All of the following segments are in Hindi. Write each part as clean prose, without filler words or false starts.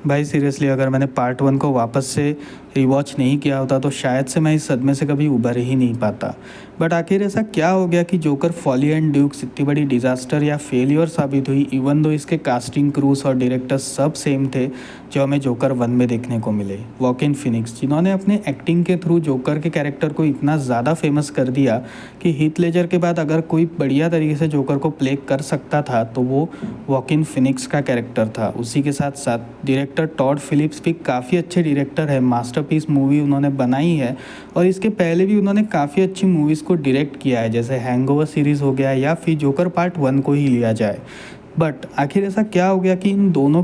भाई सीरियसली अगर मैंने पार्ट 1 को वापस से रिवॉच नहीं किया होता तो शायद से मैं इस सदमे से कभी उभर ही नहीं पाता। बट आखिर ऐसा क्या हो गया कि जोकर फॉली एंड ड्यूक्स इतनी बड़ी डिज़ास्टर या फेलियर साबित हुई, इवन दो इसके कास्टिंग क्रूज और डायरेक्टर्स सब सेम थे जो हमें जोकर 1 में देखने को मिले। वॉकिन फिनिक्स जिन्होंने अपने एक्टिंग के थ्रू जोकर के कैरेक्टर को इतना ज़्यादा फेमस कर दिया कि हीथ लेजर के बाद अगर कोई बढ़िया तरीके से जोकर को प्ले कर सकता था तो वो वॉकिन फिनिक्स का कैरेक्टर था। उसी के साथ साथ डायरेक्टर टॉड फिलिप्स भी काफ़ी अच्छे डायरेक्टर है, मास्टरपीस मूवी उन्होंने बनाई है और इसके पहले भी उन्होंने काफ़ी अच्छी मूवीज़ को डायरेक्ट किया है, जैसे हैंगओवर सीरीज़ हो गया या फिर जोकर पार्ट 1 को ही लिया जाए। बट आखिर ऐसा क्या हो गया कि इन दोनों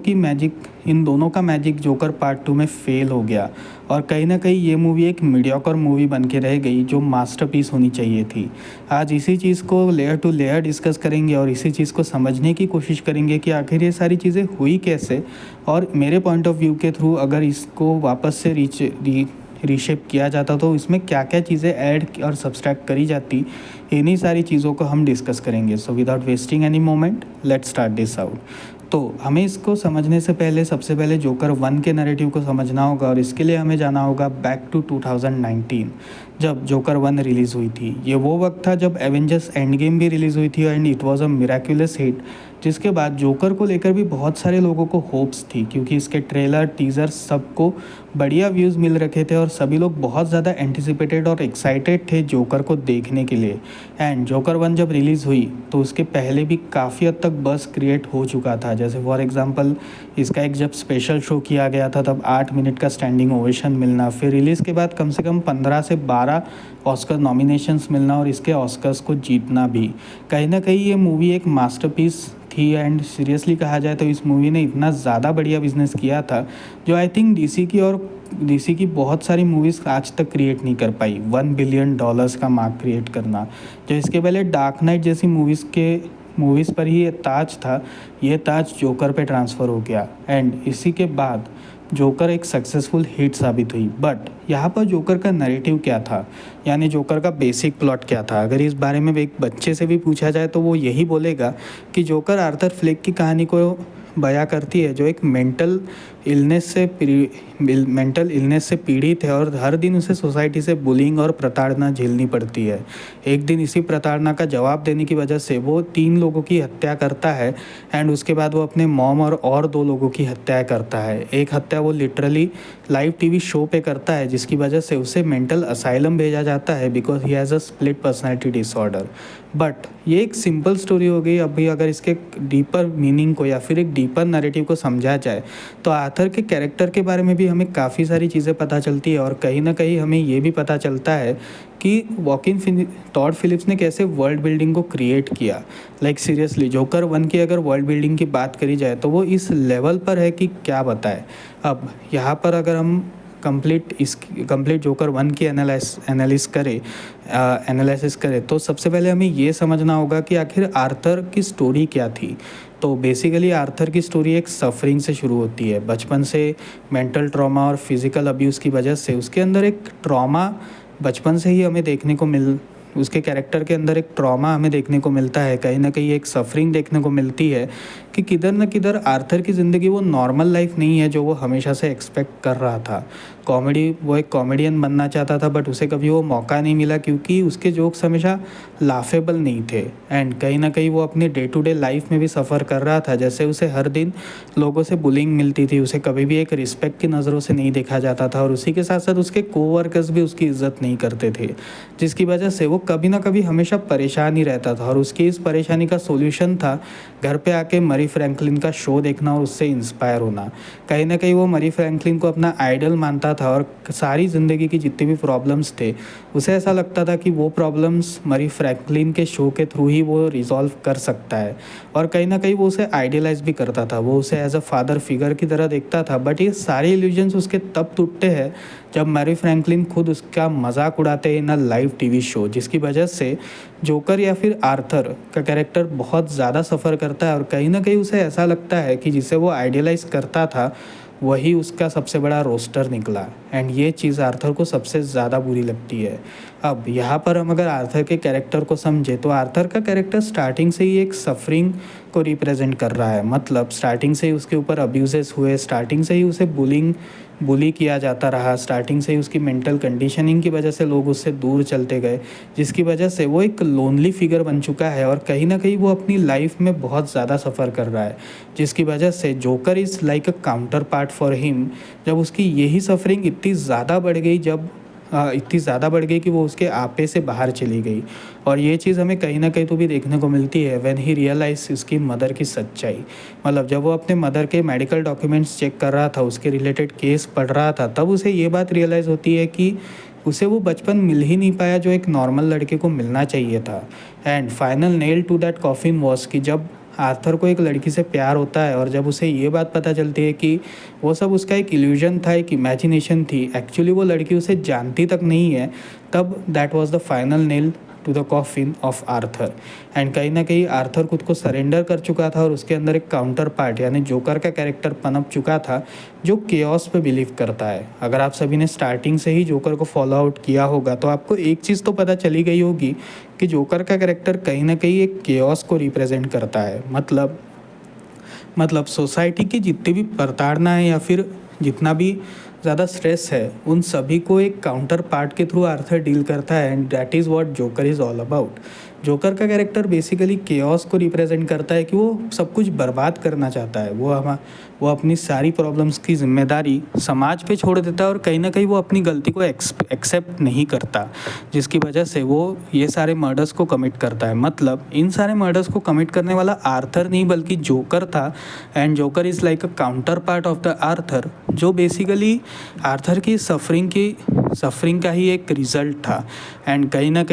का मैजिक जोकर पार्ट 2 में फेल हो गया और कहीं ना कहीं ये मूवी एक मीडियोकर मूवी बन के रह गई जो मास्टरपीस होनी चाहिए थी। आज इसी चीज़ को लेयर टू लेयर डिस्कस करेंगे और इसी चीज़ को समझने की कोशिश करेंगे कि आखिर ये सारी चीज़ें हुई कैसे, और मेरे पॉइंट ऑफ व्यू के थ्रू अगर इसको वापस से रीशेप किया जाता तो इसमें क्या क्या चीज़ें ऐड और सब्सट्रैक्ट करी जाती, इन्हीं सारी चीज़ों को हम डिस्कस करेंगे। So without wasting any moment let's start this out. तो हमें इसको समझने से पहले सबसे पहले जोकर 1 के नैरेटिव को समझना होगा और इसके लिए हमें जाना होगा बैक टू 2019 जब जोकर 1 रिलीज़ हुई थी। ये वो वक्त था जब एवेंजर्स एंड गेम भी रिलीज़ हुई थी and it was a miraculous hit, जिसके बाद जोकर को लेकर भी बहुत सारे लोगों को होप्स थी क्योंकि इसके ट्रेलर टीज़र सबको बढ़िया व्यूज़ मिल रखे थे और सभी लोग बहुत ज़्यादा एंटिसिपेटेड और एक्साइटेड थे जोकर को देखने के लिए। एंड जोकर 1 जब रिलीज़ हुई तो उसके पहले भी काफ़ी हद तक बज़ क्रिएट हो चुका था, जैसे फॉर एग्जांपल इसका एक जब स्पेशल शो किया गया था तब 8 मिनट का स्टैंडिंग ओवेशन मिलना, फिर रिलीज़ के बाद कम से कम 15 से 12 ऑस्कर नॉमिनेशंस मिलना और इसके ऑस्कर्स को जीतना भी। कहीं ना कहीं ये मूवी एक मास्टरपीस थी एंड सीरियसली कहा जाए तो इस मूवी ने इतना ज़्यादा बढ़िया बिजनेस किया था जो आई थिंक डीसी की बहुत सारी मूवीज़ आज तक क्रिएट नहीं कर पाई। $1 बिलियन का मार्क क्रिएट करना, जो इसके पहले डार्क नाइट जैसी मूवीज़ पर ही ये ताज था, ये ताज जोकर पे ट्रांसफ़र हो गया एंड इसी के बाद जोकर एक सक्सेसफुल हिट साबित हुई। बट यहाँ पर जोकर का नैरेटिव क्या था, यानी जोकर का बेसिक प्लॉट क्या था? अगर इस बारे में एक बच्चे से भी पूछा जाए तो वो यही बोलेगा कि जोकर आर्थर फ्लेक की कहानी को बयां करती है जो एक मेंटल इलनेस से पीड़ित है और हर दिन उसे सोसाइटी से बुलिंग और प्रताड़ना झेलनी पड़ती है। एक दिन इसी प्रताड़ना का जवाब देने की वजह से वो 3 लोगों की हत्या करता है एंड उसके बाद वो अपने मॉम और 2 लोगों की हत्या करता है। एक हत्या वो लिटरली लाइव टीवी शो पे करता है जिसकी वजह से उसे मेंटल असाइलम भेजा जाता है because he has a split personality disorder. But ये एक सिंपल स्टोरी हो गई। अभी अगर इसके डीपर मीनिंग को या फिर एक डीपर नैरेटिव को समझा जाए तो आर्थर के कैरेक्टर के बारे में भी हमें काफ़ी सारी चीज़ें पता चलती है और कहीं ना कहीं हमें ये भी पता चलता है कि टॉड फिलिप्स ने कैसे वर्ल्ड बिल्डिंग को क्रिएट किया। लाइक सीरियसली जोकर 1 की अगर वर्ल्ड बिल्डिंग की बात करी जाए तो वो इस लेवल पर है कि क्या बताए। अब यहाँ पर अगर हम कंप्लीट जोकर 1 की एनालिसिस करें तो सबसे पहले हमें ये समझना होगा कि आखिर आर्थर की स्टोरी क्या थी। तो बेसिकली आर्थर की स्टोरी एक सफरिंग से शुरू होती है। बचपन से मेंटल ट्रॉमा और फिज़िकल अब्यूज़ की वजह से उसके अंदर एक ट्रॉमा बचपन से ही हमें देखने को उसके कैरेक्टर के अंदर एक ट्रॉमा हमें देखने को मिलता है, कहीं ना कहीं एक सफरिंग देखने को मिलती है कि किधर न किधर आर्थर की ज़िंदगी वो नॉर्मल लाइफ नहीं है जो वो हमेशा से एक्सपेक्ट कर रहा था। वो एक कॉमेडियन बनना चाहता था बट उसे कभी वो मौका नहीं मिला क्योंकि उसके जोक्स हमेशा लाफेबल नहीं थे एंड कहीं ना कहीं वो अपनी डे टू डे लाइफ में भी सफ़र कर रहा था। जैसे उसे हर दिन लोगों से बुलिंग मिलती थी, उसे कभी भी एक रिस्पेक्ट की नज़रों से नहीं देखा जाता था और उसी के साथ साथ उसके कोवर्कर्स भी उसकी इज्जत नहीं करते थे, जिसकी वजह से वो कभी ना कभी हमेशा परेशान ही रहता था। और उसकी इस परेशानी का सोल्यूशन था घर पे आके मरी फ्रैंकलिन का शो देखना और उससे इंस्पायर होना। कहीं ना कहीं वो मरी फ्रैंकलिन को अपना आइडल मानता था और सारी ज़िंदगी की जितनी भी प्रॉब्लम्स थे उसे ऐसा लगता था कि वो प्रॉब्लम्स मरी फ्रैंकलिन के शो के थ्रू ही वो रिजॉल्व कर सकता है और कहीं ना कहीं वो उसे आइडियलाइज भी करता था, वो उसे एज अ फादर फिगर की तरह देखता था। बट ये सारे इल्यूजन्स उसके तब टूटते हैं जब मैरी फ्रैंकलिन खुद उसका मजाक उड़ाते हैं इन अ लाइव टीवी शो, जिसकी वजह से जोकर या फिर आर्थर का कैरेक्टर बहुत ज़्यादा सफ़र करता है और कहीं ना कहीं उसे ऐसा लगता है कि जिसे वो आइडियलाइज करता था वही उसका सबसे बड़ा रोस्टर निकला एंड ये चीज़ आर्थर को सबसे ज़्यादा बुरी लगती है। अब यहाँ पर हम अगर आर्थर के कैरेक्टर को समझे तो आर्थर का कैरेक्टर स्टार्टिंग से ही एक सफरिंग को रिप्रेजेंट कर रहा है। मतलब स्टार्टिंग से ही उसके ऊपर अब्यूजेस हुए, स्टार्टिंग से ही उसे बुली किया जाता रहा, स्टार्टिंग से ही उसकी मेंटल कंडीशनिंग की वजह से लोग उससे दूर चलते गए, जिसकी वजह से वो एक लोनली फिगर बन चुका है और कहीं ना कहीं वो अपनी लाइफ में बहुत ज़्यादा सफ़र कर रहा है, जिसकी वजह से joker is like a counter part for him. जब उसकी यही सफरिंग इतनी ज़्यादा बढ़ गई कि वो उसके आपे से बाहर चली गई। और ये चीज़ हमें कहीं ना कहीं तो भी देखने को मिलती है व्हेन ही रियलाइज उसकी मदर की सच्चाई। मतलब जब वो अपने मदर के मेडिकल डॉक्यूमेंट्स चेक कर रहा था, उसके रिलेटेड केस पढ़ रहा था, तब उसे ये बात रियलाइज़ होती है कि उसे वो बचपन मिल ही नहीं पाया जो एक नॉर्मल लड़के को मिलना चाहिए था। And final nail to that coffin was कि जब आर्थर को एक लड़की से प्यार होता है और जब उसे ये बात पता चलती है कि वो सब उसका एक इल्यूजन था, एक इमेजिनेशन थी, एक्चुअली वो लड़की उसे जानती तक नहीं है, तब that was the final nail to the coffin of Arthur. And कहीं ना कहीं आर्थर खुद को सरेंडर कर चुका था और उसके अंदर एक काउंटर पार्ट यानी जोकर का कैरेक्टर पनप चुका था जो केओस पे बिलीव करता है। अगर आप सभी ने स्टार्टिंग से ही जोकर को फॉलो आउट किया होगा तो आपको एक चीज़ तो पता चली गई होगी कि जोकर का कैरेक्टर कहीं ना कहीं एक केओस को रिप्रेजेंट करता है। मतलब सोसाइटी की जितनी भी प्रताड़ना है या फिर जितना भी ज़्यादा स्ट्रेस है, उन सभी को एक काउंटर पार्ट के थ्रू आर्थर डील करता है and that is what joker is all about. Joker का कैरेक्टर बेसिकली केओस को रिप्रेजेंट करता है कि वो सब कुछ बर्बाद करना चाहता है। वो अपनी सारी प्रॉब्लम्स की जिम्मेदारी समाज पे छोड़ देता है और कहीं ना कहीं वो अपनी गलती को एक्सेप्ट नहीं करता, जिसकी वजह से वो ये सारे मर्डर्स को कमिट करता है। मतलब इन सारे मर्डर्स को कमिट करने वाला आर्थर नहीं बल्कि जोकर था। And joker is like a counter part of the Arthur, जो बेसिकली आर्थर की सफरिंग का ही एक रिज़ल्ट था। एंड कहीं ना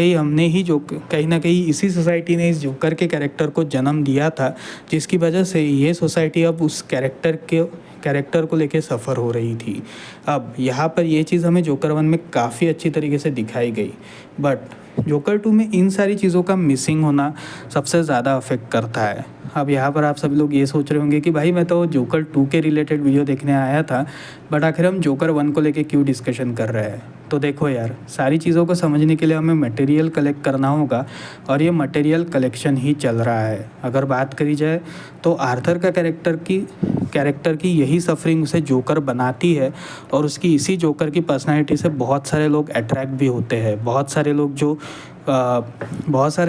कहीं इसी सोसाइटी ने इस जोकर के कैरेक्टर को जन्म दिया था, जिसकी वजह से ये सोसाइटी अब उस कैरेक्टर को लेके सफ़र हो रही थी। अब यहाँ पर ये चीज़ हमें जोकर 1 में काफ़ी अच्छी तरीके से दिखाई गई, बट जोकर 2 में इन सारी चीज़ों का मिसिंग होना सबसे ज़्यादा अफेक्ट करता है। अब यहाँ पर आप सभी लोग ये सोच रहे होंगे कि भाई मैं तो जोकर 2 के रिलेटेड वीडियो देखने आया था, बट आखिर हम जोकर 1 को लेके क्यों डिस्कशन कर रहे हैं। तो देखो यार, सारी चीज़ों को समझने के लिए हमें मटेरियल कलेक्ट करना होगा और ये मटेरियल कलेक्शन ही चल रहा है। अगर बात करी जाए तो आर्थर का कैरेक्टर की यही सफरिंग उसे जोकर बनाती है और उसकी इसी जोकर की पर्सनैलिटी से बहुत सारे लोग अट्रैक्ट भी होते हैं। बहुत सारे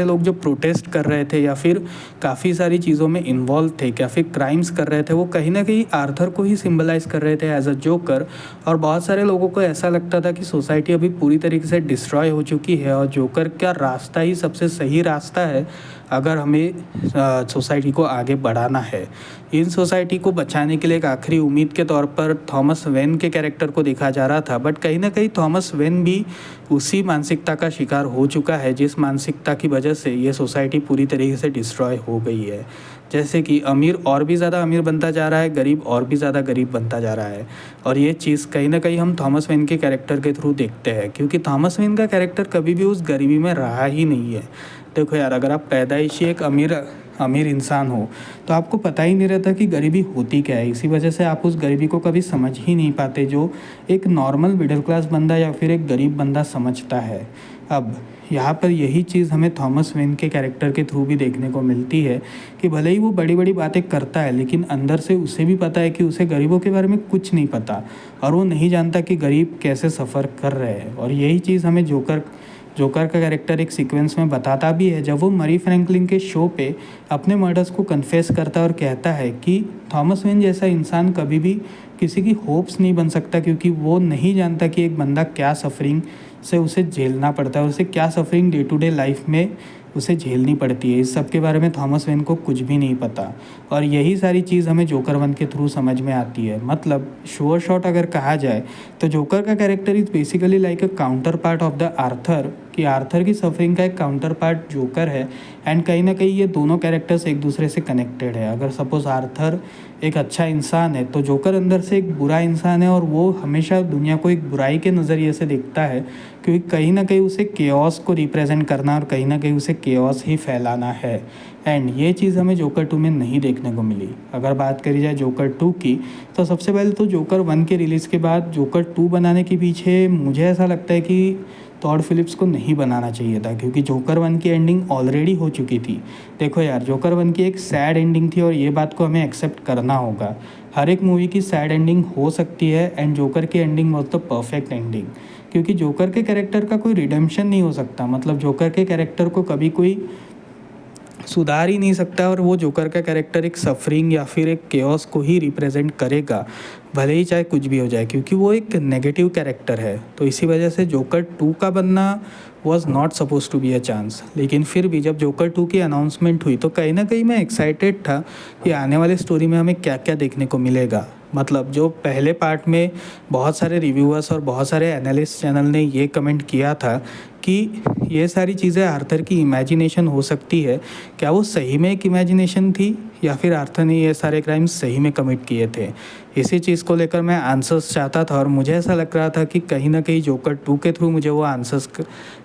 लोग जो प्रोटेस्ट कर रहे थे या फिर काफ़ी सारी चीज़ों में इन्वॉल्व थे या फिर क्राइम्स कर रहे थे, वो कहीं ना कहीं आर्थर को ही सिंबलाइज कर रहे थे एज अ जोकर। और बहुत सारे लोगों को ऐसा लगता था कि सोसाइटी अभी पूरी तरीके से डिस्ट्रॉय हो चुकी है और जोकर का रास्ता ही सबसे सही रास्ता है अगर हमें सोसाइटी को आगे बढ़ाना है। इन सोसाइटी को बचाने के लिए एक आखिरी उम्मीद के तौर पर थॉमस वेन के कैरेक्टर को देखा जा रहा था, बट कहीं ना कहीं थॉमस वेन भी उसी मानसिकता का शिकार हो चुका है जिस मानसिकता की वजह से ये सोसाइटी पूरी तरीके से डिस्ट्रॉय हो गई है। जैसे कि अमीर और भी ज़्यादा अमीर बनता जा रहा है, गरीब और भी ज़्यादा गरीब बनता जा रहा है। और ये चीज़ कहीं ना कहीं हम थॉमस वेन के कैरेक्टर के थ्रू देखते हैं, क्योंकि थॉमस वेन का कैरेक्टर कभी भी उस गरीबी में रहा ही नहीं है। देखो यार, अगर आप पैदाइशी एक अमीर इंसान हो तो आपको पता ही नहीं रहता कि गरीबी होती क्या है। इसी वजह से आप उस गरीबी को कभी समझ ही नहीं पाते जो एक नॉर्मल मिडिल क्लास बंदा या फिर एक गरीब बंदा समझता है। अब यहाँ पर यही चीज़ हमें थॉमस वेन के कैरेक्टर के थ्रू भी देखने को मिलती है कि भले ही वो बड़ी बड़ी बातें करता है, लेकिन अंदर से उसे भी पता है कि उसे गरीबों के बारे में कुछ नहीं पता और वो नहीं जानता कि गरीब कैसे सफ़र कर रहे हैं। और यही चीज़ हमें जोकर का कैरेक्टर एक सीक्वेंस में बताता भी है, जब वो मरी फ्रैंकलिन के शो पे अपने मर्डर्स को कन्फेस करता है और कहता है कि थॉमस वेन जैसा इंसान कभी भी किसी की होप्स नहीं बन सकता, क्योंकि वो नहीं जानता कि एक बंदा क्या सफरिंग से उसे झेलना पड़ता है और उसे क्या suffering day to day life में उसे झेलनी पड़ती है। इस सब के बारे में थॉमस वेन को कुछ भी नहीं पता और यही सारी चीज़ हमें जोकर 1 के थ्रू समझ में आती है। मतलब शोर शॉट अगर कहा जाए तो जोकर का character is basically like a counter part of the Arthur, कि आर्थर की सफरिंग का एक काउंटर पार्ट जोकर है। एंड कहीं ना कहीं ये दोनों कैरेक्टर्स एक दूसरे से कनेक्टेड है। अगर सपोज़ आर्थर एक अच्छा इंसान है तो जोकर अंदर से एक बुरा इंसान है और वो हमेशा दुनिया को एक बुराई के नज़रिए से देखता है, क्योंकि कहीं ना कहीं उसे केओस को रिप्रेजेंट करना और कहीं ना कहीं उसे केओस ही फैलाना है। एंड ये चीज़ हमें जोकर 2 में नहीं देखने को मिली। अगर बात करी जाए जोकर 2 की, तो सबसे पहले तो जोकर 1 के रिलीज़ के बाद जोकर 2 बनाने के पीछे मुझे ऐसा लगता है कि टॉड फिलिप्स को नहीं बनाना चाहिए था, क्योंकि जोकर 1 की एंडिंग ऑलरेडी हो चुकी थी। देखो यार, जोकर 1 की एक सैड एंडिंग थी और ये बात को हमें एक्सेप्ट करना होगा। हर एक मूवी की सैड एंडिंग हो सकती है एंड जोकर की ending was the perfect ending, क्योंकि जोकर के कैरेक्टर का कोई रिडेम्पशन नहीं हो सकता। मतलब जोकर के कैरेक्टर को कभी कोई सुधार ही नहीं सकता और वो जोकर का कैरेक्टर एक सफरिंग या फिर एक केओस को ही रिप्रेजेंट करेगा, भले ही चाहे कुछ भी हो जाए, क्योंकि वो एक नेगेटिव कैरेक्टर है। तो इसी वजह से जोकर 2 का बनना was not suppose to be a chance. लेकिन फिर भी जब जोकर 2 की अनाउंसमेंट हुई तो कहीं ना कहीं मैं एक्साइटेड था कि आने वाले स्टोरी में हमें क्या क्या देखने को मिलेगा। मतलब जो पहले पार्ट में बहुत सारे रिव्यूअर्स और बहुत सारे एनालिस्ट चैनल ने ये कमेंट किया था कि ये सारी चीज़ें आर्थर की इमेजिनेशन हो सकती है, क्या वो सही में एक इमेजिनेशन थी या फिर आर्थर ने ये सारे क्राइम्स सही में कमिट किए थे। इसी चीज़ को लेकर मैं आंसर्स चाहता था और मुझे ऐसा लग रहा था कि कहीं ना कहीं जोकर 2 के थ्रू मुझे वो आंसर्स,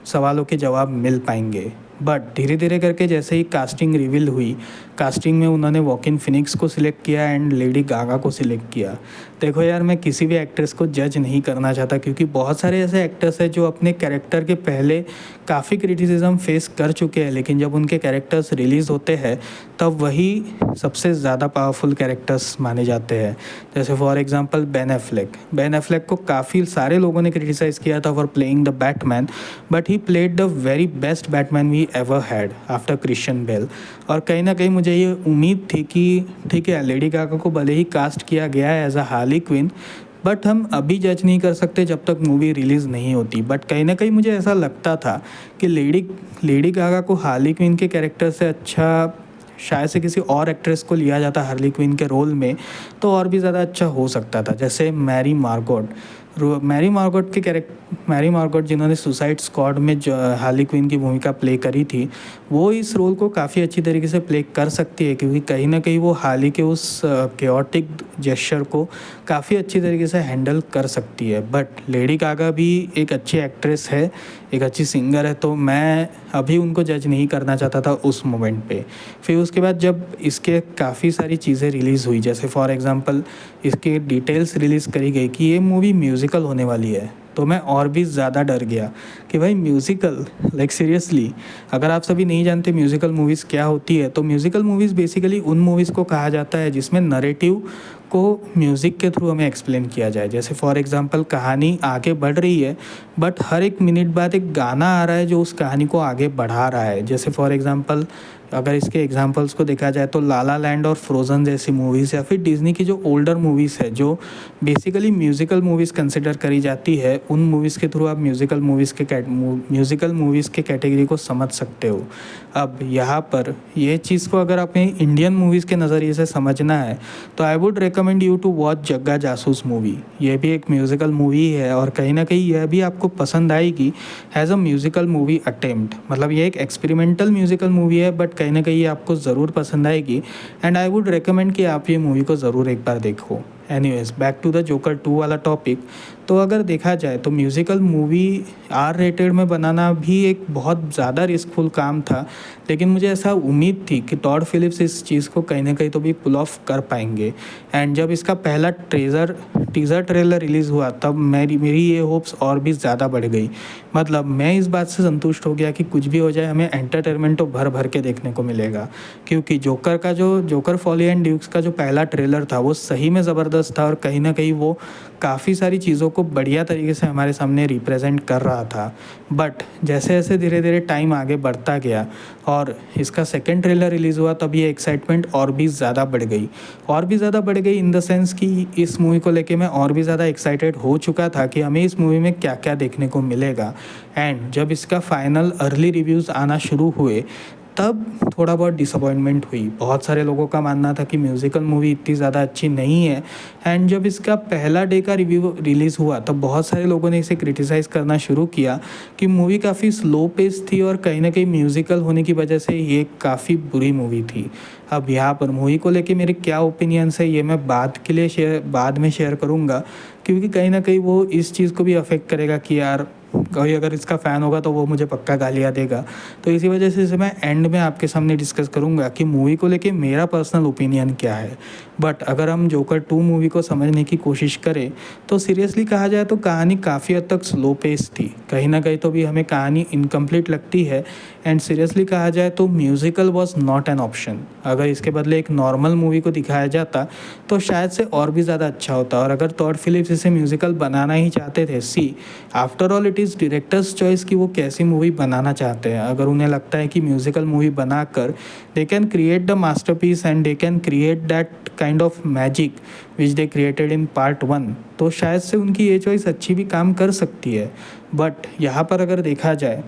सवालों के जवाब मिल पाएंगे। बट धीरे धीरे करके जैसे ही कास्टिंग रिवील हुई, कास्टिंग में उन्होंने वॉकिन फिनिक्स को सिलेक्ट किया एंड लेडी गागा को सिलेक्ट किया। देखो यार, मैं किसी भी एक्ट्रेस को जज नहीं करना चाहता, क्योंकि बहुत सारे ऐसे एक्टर्स हैं जो अपने कैरेक्टर के पहले काफ़ी क्रिटिसिज्म फेस कर चुके हैं, लेकिन जब उनके कैरेक्टर्स रिलीज़ होते हैं तब वही सबसे ज़्यादा पावरफुल कैरेक्टर्स माने जाते हैं। जैसे फॉर एग्जांपल बेन एफ्लेक को काफ़ी सारे लोगों ने क्रिटिसाइज़ किया था for playing the Batman, but he played the very best Batman we ever had after Christian Bale. और कहीं ना कहीं मुझे ये उम्मीद थी कि ठीक है, लेडी गागा को भले ही कास्ट किया गया है as a Harley Quinn, but हम अभी जज नहीं कर सकते जब तक मूवी रिलीज़ नहीं होती। बट कहीं ना कहीं मुझे ऐसा लगता था कि लेडी गागा को हार्ली क्विन के कैरेक्टर से अच्छा शायद से किसी और एक्ट्रेस को लिया जाता हार्ली क्विन के रोल में तो और भी ज़्यादा अच्छा हो सकता था। जैसे मैरी मार्गोट जिन्होंने सुसाइड स्क्वाड में हार्ली क्विन की भूमिका प्ले करी थी, वो इस रोल को काफ़ी अच्छी तरीके से प्ले कर सकती है, क्योंकि कहीं ना कहीं वो हार्ली के उस केओटिक जेस्चर को काफ़ी अच्छी तरीके से हैंडल कर सकती है। बट लेडी गागा भी एक अच्छी एक्ट्रेस है, एक अच्छी सिंगर है, तो मैं अभी उनको जज नहीं करना चाहता था उस मोमेंट पे। फिर उसके बाद जब इसके काफ़ी सारी चीज़ें रिलीज़ हुई, जैसे फॉर एग्जांपल इसके डिटेल्स रिलीज़ करी गई कि ये मूवी म्यूज़िकल होने वाली है, तो मैं और भी ज़्यादा डर गया कि भाई म्यूज़िकल, लाइक सीरियसली। अगर आप सभी नहीं जानते म्यूज़िकल मूवीज़ क्या होती है, तो म्यूज़िकल मूवीज़ बेसिकली उन मूवीज़ को कहा जाता है जिसमें नरेटिव को म्यूज़िक के थ्रू हमें एक्सप्लेन किया जाए। जैसे फॉर एग्जांपल कहानी आगे बढ़ रही है, बट हर एक मिनट बाद एक गाना आ रहा है जो उस कहानी को आगे बढ़ा रहा है। जैसे फॉर एग्जांपल अगर इसके एग्जांपल्स को देखा जाए तो ला ला लैंड और फ्रोज़न जैसी मूवीज़, या फिर डिज़नी की जो ओल्डर मूवीज़ है जो बेसिकली म्यूज़िकल मूवीज़ कंसिडर करी जाती है, उन मूवीज़ के थ्रू आप म्यूज़िकल मूवीज़ के कैटेगरी को समझ सकते हो। अब यहाँ पर ये चीज़ को अगर आपने इंडियन मूवीज़ के नज़रिए से समझना है तो I would recommend you to watch Jagga Jasoos movie. ये भी एक म्यूज़िकल मूवी है और कहीं ना कहीं यह भी आपको पसंद आएगी as a musical movie attempt. मतलब ये एक एक्सपेरिमेंटल म्यूज़िकल मूवी है, बट कहीं ना कहीं ये आपको ज़रूर पसंद आएगी एंड आई वुड रिकमेंड कि आप ये मूवी को ज़रूर एक बार देखो। Anyways, back to the Joker 2 वाला टॉपिक। तो अगर देखा जाए तो म्यूज़िकल मूवी आर रेटेड में बनाना भी एक बहुत ज़्यादा रिस्कफुल काम था, लेकिन मुझे ऐसा उम्मीद थी कि टॉड फिलिप्स इस चीज़ को कहीं ना कहीं तो भी पुल ऑफ कर पाएंगे। एंड जब इसका पहला टीज़र ट्रेलर रिलीज़ हुआ तब मेरी ये होप्स और भी ज़्यादा बढ़ गई। मतलब मैं इस बात से संतुष्ट हो गया कि कुछ भी हो जाए हमें एंटरटेनमेंट तो भर भर के देखने को मिलेगा, क्योंकि जोकर फॉली एंड ड्यूक्स का जो पहला ट्रेलर था वो सही में ज़बरदस्त था और कहीं ना कहीं वो काफ़ी सारी चीज़ों को बढ़िया तरीके से हमारे सामने रिप्रेजेंट कर रहा था। बट जैसे जैसे धीरे धीरे टाइम आगे बढ़ता गया और इसका सेकंड ट्रेलर रिलीज़ हुआ तब ये एक्साइटमेंट और भी ज़्यादा बढ़ गई इन द सेंस कि इस मूवी को लेके मैं और भी ज़्यादा एक्साइटेड हो चुका था कि हमें इस मूवी में क्या क्या देखने को मिलेगा। एंड जब इसका फाइनल अर्ली रिव्यूज़ आना शुरू हुए तब थोड़ा बहुत डिसअपॉइंटमेंट हुई। बहुत सारे लोगों का मानना था कि म्यूज़िकल मूवी इतनी ज़्यादा अच्छी नहीं है। एंड जब इसका पहला डे का रिव्यू रिलीज़ हुआ तब बहुत सारे लोगों ने इसे क्रिटिसाइज़ करना शुरू किया कि मूवी काफ़ी स्लो पेस थी और कहीं ना कहीं म्यूज़िकल होने की वजह से ये काफ़ी बुरी मूवी थी। अब यहाँ पर मूवी को लेके मेरे क्या ओपिनियंस है ये मैं बाद में शेयर करूँगा, क्योंकि कहीं ना कहीं वो इस चीज़ को भी अफेक्ट करेगा कि यार कोई अगर इसका फ़ैन होगा तो वो मुझे पक्का गालियाँ देगा। तो इसी वजह से इसे मैं एंड में आपके सामने डिस्कस करूँगा कि मूवी को लेके मेरा पर्सनल ओपिनियन क्या है। बट अगर हम जोकर 2 मूवी को समझने की कोशिश करें तो सीरियसली कहा जाए तो कहानी काफ़ी हद तक स्लो पेस थी, कहीं ना कहीं तो भी हमें कहानी इनकम्प्लीट लगती है। एंड सीरियसली कहा जाए तो musical was not an option. अगर इसके बदले एक नॉर्मल मूवी को दिखाया जाता तो शायद से और भी ज़्यादा अच्छा होता। और अगर टॉड फिलिप्स इसे म्यूज़िकल बनाना ही चाहते थे, see after all it is director's choice कि वो कैसी मूवी बनाना चाहते हैं। अगर उन्हें लगता है कि म्यूज़िकल मूवी बनाकर they can create the masterpiece and they can create that kind of magic which they created in part 1, तो शायद से उनकी ये चॉइस अच्छी भी काम कर सकती है। बट यहाँ पर अगर देखा जाए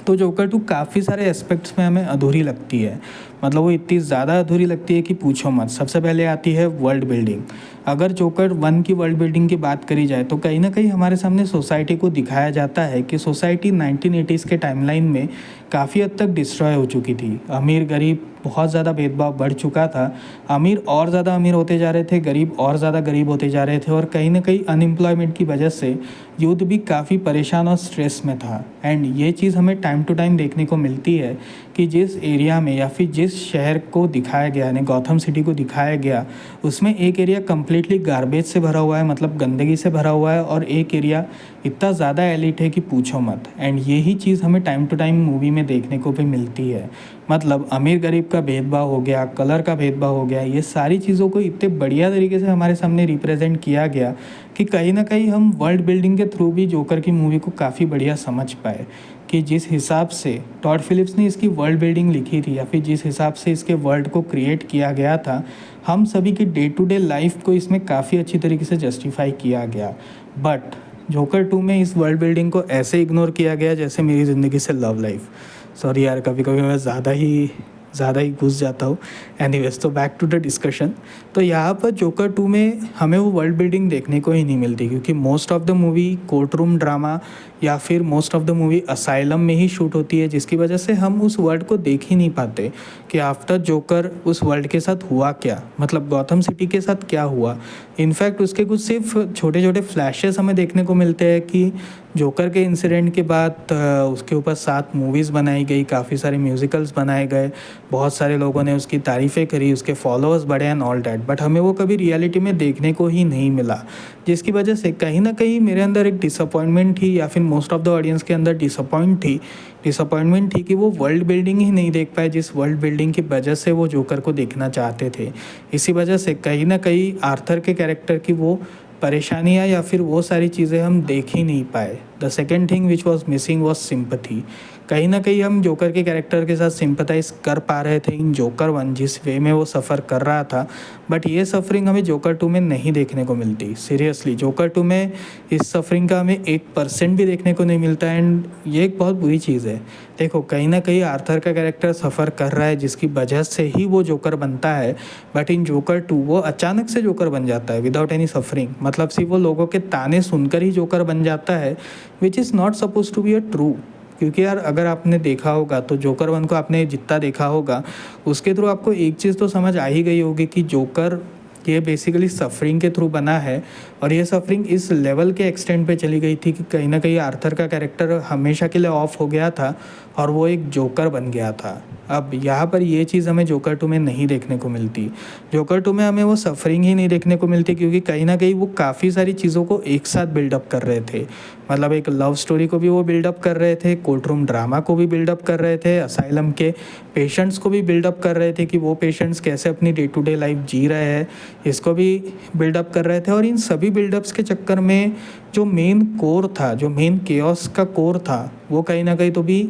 तो जोकर 2 काफ़ी सारे एस्पेक्ट्स में हमें अधूरी लगती है। मतलब वो इतनी ज़्यादा अधूरी लगती है कि पूछो मत। सबसे पहले आती है वर्ल्ड बिल्डिंग। अगर जोकर 1 की वर्ल्ड बिल्डिंग की बात करी जाए तो कहीं ना कहीं हमारे सामने सोसाइटी को दिखाया जाता है कि सोसाइटी 1980s के टाइमलाइन में काफ़ी हद तक डिस्ट्रॉय हो चुकी थी। अमीर गरीब बहुत ज़्यादा भेदभाव बढ़ चुका था। अमीर और ज़्यादा अमीर होते जा रहे थे, गरीब और ज़्यादा गरीब होते जा रहे थे। और कहीं ना कहीं अनएम्प्लॉयमेंट की वजह से यूथ भी काफ़ी परेशान और स्ट्रेस में था। एंड ये चीज़ हमें टाइम टू टाइम देखने को मिलती है कि जिस एरिया में या फिर जिस शहर को दिखाया गया, यानी गौथम सिटी को दिखाया गया, उसमें एक एरिया कम्प्लीटली गार्बेज से भरा हुआ है, मतलब गंदगी से भरा हुआ है, और एक एरिया इतना ज़्यादा एलिट है कि पूछो मत। एंड यही चीज़ हमें टाइम टू टाइम मूवी में देखने को भी मिलती है। मतलब अमीर गरीब का भेदभाव हो गया, कलर का भेदभाव हो गया, ये सारी चीज़ों को इतने बढ़िया तरीके से हमारे सामने रिप्रेजेंट किया गया कि कहीं ना कहीं हम वर्ल्ड बिल्डिंग के थ्रू भी जोकर की मूवी को काफ़ी बढ़िया समझ पाए कि जिस हिसाब से टॉड फिलिप्स ने इसकी वर्ल्ड बिल्डिंग लिखी थी या फिर जिस हिसाब से इसके वर्ल्ड को क्रिएट किया गया था, हम सभी की डे टू डे लाइफ को इसमें काफ़ी अच्छी तरीके से जस्टिफाई किया गया। बट जोकर 2 में इस वर्ल्ड बिल्डिंग को ऐसे इग्नोर किया गया जैसे मेरी ज़िंदगी से लव लाइफ। सॉरी यार, कभी कभी मैं ज़्यादा ही घुस जाता हूँ। एनीवेज, तो बैक टू द डिस्कशन। तो यहाँ पर जोकर 2 में हमें वो वर्ल्ड बिल्डिंग देखने को ही नहीं मिलती, क्योंकि most of the movie court room drama या फिर most of the movie asylum में ही शूट होती है, जिसकी वजह से हम उस वर्ल्ड को देख ही नहीं पाते कि आफ्टर जोकर उस वर्ल्ड के साथ हुआ क्या, मतलब गौथम सिटी के साथ क्या हुआ। इनफैक्ट उसके कुछ सिर्फ छोटे छोटे फ्लैशेस हमें देखने को मिलते हैं कि जोकर के इंसिडेंट के बाद उसके ऊपर 7 मूवीज़ बनाई गई, काफ़ी सारे म्यूज़िकल्स बनाए गए, बहुत सारे लोगों ने उसकी तारीफ़ें करी, उसके फॉलोअर्स बढ़े एंड ऑल डैट। बट हमें वो कभी रियलिटी में देखने को ही नहीं मिला, जिसकी वजह से कहीं ना कहीं मेरे अंदर एक डिसअपॉइंटमेंट थी, या फिर मोस्ट ऑफ द ऑडियंस के अंदर डिसअपॉइंटमेंट थी कि वो वर्ल्ड बिल्डिंग ही नहीं देख पाए जिस वर्ल्ड बिल्डिंग की वजह से वो जोकर को देखना चाहते थे। इसी वजह से कहीं ना कहीं आर्थर के कैरेक्टर की वो परेशानियाँ या फिर वो सारी चीज़ें हम देख ही नहीं पाए। The second thing which was missing was sympathy. कहीं ना कहीं हम जोकर के कैरेक्टर के साथ सिंपथाइज कर पा रहे थे इन जोकर 1 जिस वे में वो सफ़र कर रहा था, बट ये सफरिंग हमें जोकर 2 में नहीं देखने को मिलती। सीरियसली जोकर 2 में इस सफरिंग का हमें 1% भी देखने को नहीं मिलता। एंड ये एक बहुत बुरी चीज़ है। देखो, कहीं ना कहीं आर्थर का कैरेक्टर सफ़र कर रहा है जिसकी वजह से ही वो जोकर बनता है, बट इन जोकर 2 वो अचानक से जोकर बन जाता है विदाउट एनी सफरिंग। मतलब सिर्फ वो लोगों के ताने सुनकर ही जोकर बन जाता है, which is not suppose to be a true. क्योंकि यार अगर आपने देखा होगा तो जोकर 1 को आपने जितना देखा होगा उसके थ्रू आपको एक चीज़ तो समझ आ ही गई होगी कि जोकर ये बेसिकली सफरिंग के थ्रू बना है, और ये सफरिंग इस लेवल के एक्सटेंड पे चली गई थी कि कहीं ना कहीं आर्थर का कैरेक्टर हमेशा के लिए ऑफ हो गया था और वो एक जोकर बन गया था। अब यहाँ पर ये चीज़ हमें जोकर 2 में नहीं देखने को मिलती। जोकर 2 में हमें वो सफरिंग ही नहीं देखने को मिलती, क्योंकि कहीं ना कहीं वो काफ़ी सारी चीज़ों को एक साथ बिल्डअप कर रहे थे। मतलब एक लव स्टोरी को भी वो बिल्डअप कर रहे थे, कोर्ट रूम ड्रामा को भी बिल्डअप कर रहे थे, असाइलम के पेशेंट्स को भी बिल्डअप कर रहे थे कि वो पेशेंट्स कैसे अपनी डे टू डे लाइफ जी रहे हैं, इसको भी बिल्डअप कर रहे थे। और इन सभी बिल्डअप्स के चक्कर में जो मेन कोर था, जो मेन केओस का कोर था, वो कहीं ना कहीं तो भी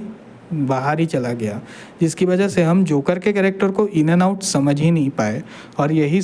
बाहर ही चला गया, जिसकी वजह से हम जोकर के कैरेक्टर को इन एंड आउट समझ ही नहीं पाए। और यही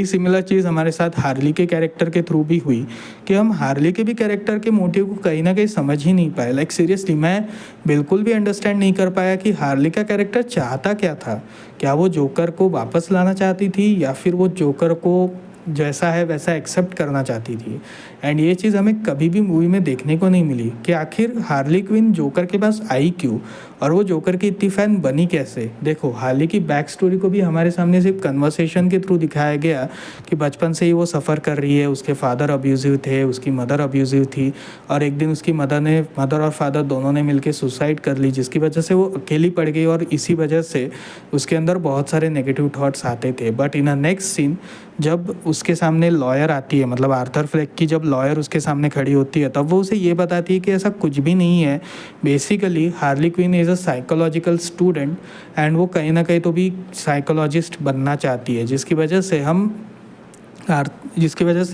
सिमिलर चीज़ हमारे साथ हार्ली के कैरेक्टर के थ्रू भी हुई कि हम हार्ली के भी कैरेक्टर के मोटिव को कहीं ना कहीं समझ ही नहीं पाए। लाइक सीरियसली मैं बिल्कुल भी अंडरस्टैंड नहीं कर पाया कि हार्ली का कैरेक्टर चाहता क्या था। क्या वो जोकर को वापस लाना चाहती थी, या फिर वो जोकर को जैसा है वैसा एक्सेप्ट करना चाहती थी। एंड ये चीज़ हमें कभी भी मूवी में देखने को नहीं मिली कि आखिर हार्ली क्विन जोकर के पास आई क्यों और वो जोकर की इतनी फ़ैन बनी कैसे। देखो हार्ली की बैक स्टोरी को भी हमारे सामने सिर्फ कन्वर्सेशन के थ्रू दिखाया गया कि बचपन से ही वो सफ़र कर रही है, उसके फादर अब्यूज़िव थे, उसकी मदर अब्यूज़िव थी और एक दिन उसकी मदर और फादर दोनों ने मिलकर सुसाइड कर ली, जिसकी वजह से वो अकेली पड़ गई और इसी वजह से उसके अंदर बहुत सारे नेगेटिव थॉट्स आते थे। But in a next scene जब उसके सामने लॉयर आती है, मतलब आर्थर फ्लेक की जब लॉयर उसके सामने खड़ी होती है, तब वो उसे ये बताती है कि ऐसा कुछ भी नहीं है। Basically Harley Quinn is a psychological student and वो कहीं ना कहीं तो भी साइकोलॉजिस्ट बनना चाहती है, जिसकी वजह से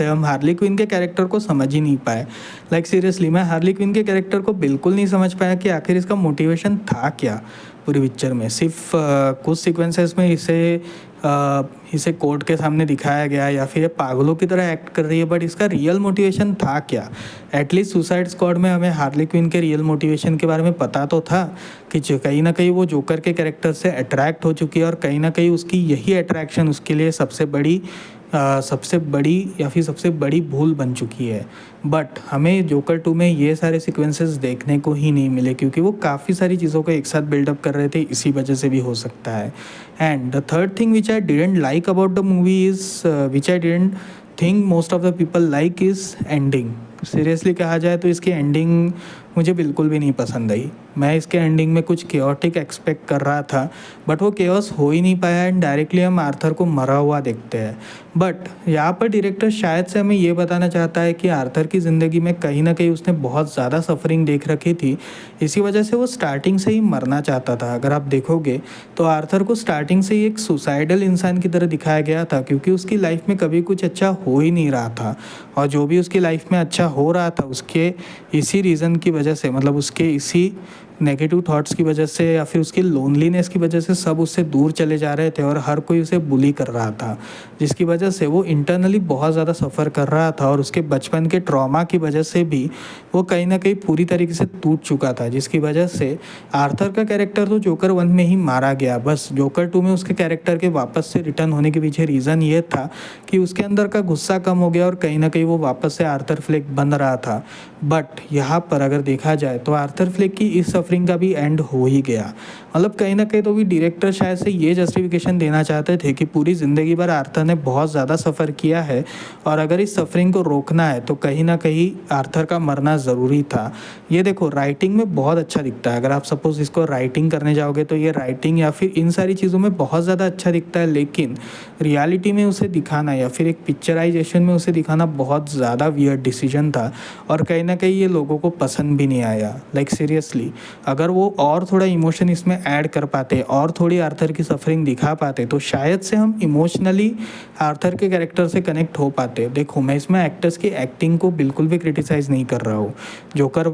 हम हार्ली क्विन के कैरेक्टर को समझ ही नहीं पाए। लाइक सीरियसली मैं हार्ली क्विन के कैरेक्टर को बिल्कुल नहीं समझ पाया कि आखिर इसका मोटिवेशन था क्या पूरी पिक्चर में। सिर्फ कुछ सीक्वेंसेस में इसे कोर्ट के सामने दिखाया गया या फिर ये पागलों की तरह एक्ट कर रही है, बट इसका रियल मोटिवेशन था क्या। एटलीस्ट सुसाइड स्क्वाड में हमें हार्ली क्विन के रियल मोटिवेशन के बारे में पता तो था कि कहीं ना कहीं वो जोकर के कैरेक्टर से अट्रैक्ट हो चुकी है और कहीं ना कहीं उसकी यही अट्रैक्शन उसके लिए सबसे बड़ी भूल बन चुकी है। बट हमें जोकर 2 में ये सारे सीक्वेंसेस देखने को ही नहीं मिले क्योंकि वो काफ़ी सारी चीज़ों को एक साथ बिल्डअप कर रहे थे, इसी वजह से भी हो सकता है। And the third thing which I didn't like about the movie is which I didn't think most of the people like is ending. Seriously कहा जाए तो इसकी एंडिंग मुझे बिल्कुल भी नहीं पसंद आई। मैं इसके एंडिंग में कुछ केओटिक एक्सपेक्ट कर रहा था, बट वो केओस हो ही नहीं पाया एंड डायरेक्टली हम आर्थर को मरा हुआ देखते हैं। बट यहाँ पर डायरेक्टर शायद से हमें ये बताना चाहता है कि आर्थर की ज़िंदगी में कहीं ना कहीं उसने बहुत ज़्यादा सफरिंग देख रखी थी, इसी वजह से वो स्टार्टिंग से ही मरना चाहता था। अगर आप देखोगे तो आर्थर को स्टार्टिंग से ही एक सुसाइडल इंसान की तरह दिखाया गया था क्योंकि उसकी लाइफ में कभी कुछ अच्छा हो ही नहीं रहा था और जो भी उसकी लाइफ में अच्छा हो रहा था उसके इसी रीज़न की वजह से, मतलब उसके इसी नेगेटिव थॉट्स की वजह से या फिर उसकी लोनलीनेस की वजह से सब उससे दूर चले जा रहे थे और हर कोई उसे बुली कर रहा था, जिसकी वजह से वो इंटरनली बहुत ज़्यादा सफ़र कर रहा था और उसके बचपन के ट्रॉमा की वजह से भी वो कहीं ना कहीं पूरी तरीके से टूट चुका था, जिसकी वजह से आर्थर का कैरेक्टर तो जोकर 1 में ही मारा गया। बस जोकर 2 में उसके कैरेक्टर के वापस से रिटर्न होने के पीछे रीज़न ये था कि उसके अंदर का गुस्सा कम हो गया और कहीं ना कहीं वो वापस से आर्थर फ्लेक बन रहा था। बट यहाँ पर अगर देखा जाए तो आर्थर फ्लेक की इस सफरिंग का भी एंड हो ही गया। मतलब कहीं ना कहीं तो भी डायरेक्टर शायद से ये जस्टिफिकेशन देना चाहते थे कि पूरी ज़िंदगी भर आर्थर ने बहुत ज़्यादा सफ़र किया है और अगर इस सफरिंग को रोकना है तो कहीं ना कहीं आर्थर का मरना ज़रूरी था। ये देखो राइटिंग में बहुत अच्छा दिखता है, अगर आप सपोज़ इसको राइटिंग करने जाओगे तो ये राइटिंग या फिर इन सारी चीज़ों में बहुत ज़्यादा अच्छा दिखता है, लेकिन रियलिटी में उसे दिखाना या फिर एक पिक्चराइजेशन में उसे दिखाना बहुत ज़्यादा वियर्ड डिसीजन था और कहीं ना कहीं ये लोगों को पसंद भी नहीं आया। लाइक सीरियसली अगर वो और थोड़ा इमोशन इसमें ऐड कर पाते और थोड़ी आर्थर की सफरिंग दिखा पाते तो शायद से हम इमोशनली आर्थर के कैरेक्टर से कनेक्ट हो पाते। देखो मैं इसमें एक्टर्स की एक्टिंग को बिल्कुल भी क्रिटिसाइज़ नहीं कर रहा हूँ। Joker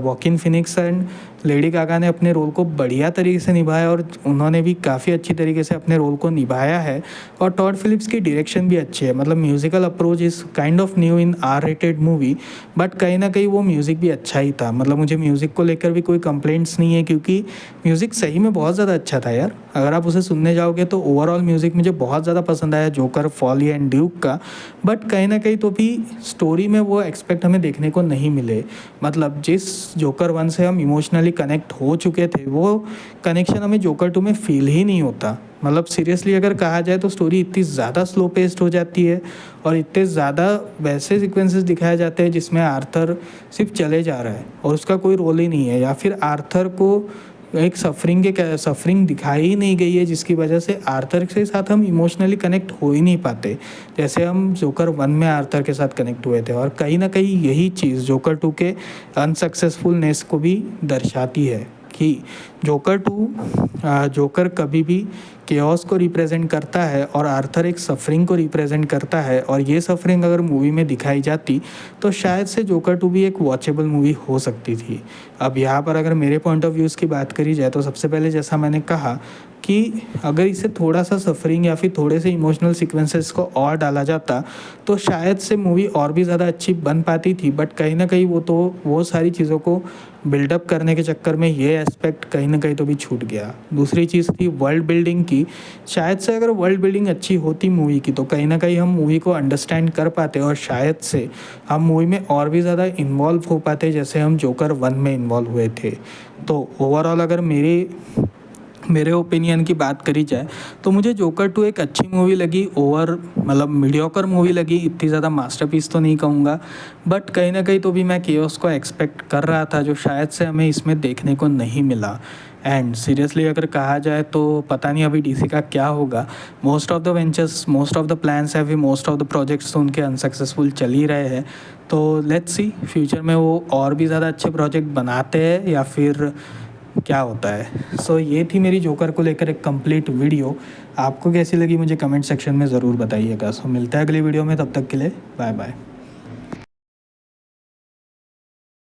Joaquin Phoenix and Lady Gaga ने अपने रोल को बढ़िया तरीके से निभाया और उन्होंने भी काफ़ी अच्छी तरीके से अपने रोल को निभाया है और टॉड फिलिप्स की डायरेक्शन भी अच्छी है। मतलब musical approach is kind of new in R rated movie, but कहीं ना कहीं वो म्यूज़िक भी अच्छा ही था। मतलब मुझे म्यूज़िक को लेकर भी कोई कंप्लेंट्स नहीं है क्योंकि म्यूज़िक सही में बहुत ज़्यादा अच्छा था यार। अगर आप उसे सुनने जाओगे तो ओवरऑल म्यूज़िक मुझे बहुत ज़्यादा पसंद आया जोकर, फॉली एंड ड्यूक का। बट कहीं ना कहीं तो भी स्टोरी में वो एक्सपेक्ट हमें देखने को नहीं मिले। मतलब जिस जोकर 1 से हम इमोशनली कनेक्ट हो चुके थे वो कनेक्शन हमें जोकर 2 में फील ही नहीं होता। मतलब सीरियसली अगर कहा जाए तो स्टोरी इतनी ज़्यादा स्लो पेस्ड हो जाती है और इतने ज़्यादा वैसे सीक्वेंसेस दिखाए जाते हैं जिसमें आर्थर सिर्फ चले जा रहा है और उसका कोई रोल ही नहीं है, या फिर आर्थर को एक सफरिंग दिखाई ही नहीं गई है जिसकी वजह से आर्थर के साथ हम इमोशनली कनेक्ट हो ही नहीं पाते जैसे हम जोकर 1 में आर्थर के साथ कनेक्ट हुए थे। और कहीं ना कहीं यही चीज़ जोकर 2 के अनसक्सेसफुलनेस को भी दर्शाती है कि जोकर कभी भी केओस को रिप्रेजेंट करता है और आर्थर एक सफरिंग को रिप्रेजेंट करता है और ये सफरिंग अगर मूवी में दिखाई जाती तो शायद से जोकर 2 भी एक वॉचेबल मूवी हो सकती थी। अब यहाँ पर अगर मेरे पॉइंट ऑफ व्यूज़ की बात करी जाए तो सबसे पहले जैसा मैंने कहा कि अगर इसे थोड़ा सा सफरिंग या फिर थोड़े से इमोशनल सीक्वेंसेस को और डाला जाता तो शायद से मूवी और भी ज़्यादा अच्छी बन पाती थी। बट कहीं ना कहीं वो सारी चीज़ों को बिल्डअप करने के चक्कर में ये एस्पेक्ट कहीं ना कहीं तो भी छूट गया। दूसरी चीज़ थी वर्ल्ड बिल्डिंग की। शायद से अगर वर्ल्ड बिल्डिंग अच्छी होती मूवी की तो कहीं ना कहीं हम मूवी को अंडरस्टैंड कर पाते और शायद से हम मूवी में और भी ज़्यादा इन्वॉल्व हो पाते जैसे हम जोकर 1 में इन्वॉल्व हुए थे। तो ओवरऑल अगर मेरे ओपिनियन की बात करी जाए तो मुझे जोकर 2 एक अच्छी मूवी लगी। मतलब मीडियोकर मूवी लगी, इतनी ज़्यादा मास्टरपीस तो नहीं कहूँगा, बट कहीं ना कहीं तो भी मैं केओस को एक्सपेक्ट कर रहा था जो शायद से हमें इसमें देखने को नहीं मिला। एंड सीरियसली अगर कहा जाए तो पता नहीं अभी डीसी का क्या होगा। Most of the ventures, most of the plans है, फिर मोस्ट ऑफ द प्रोजेक्ट्स तो उनके अनसक्सेसफुल चल ही रहे हैं। तो लेट्स सी फ्यूचर में वो और भी ज़्यादा अच्छे प्रोजेक्ट बनाते हैं या फिर क्या होता है। सो ये थी मेरी जोकर को लेकर एक कंप्लीट वीडियो। आपको कैसी लगी मुझे कमेंट सेक्शन में ज़रूर बताइएगा। सो मिलता है अगली वीडियो में, तब तक के लिए बाय बाय।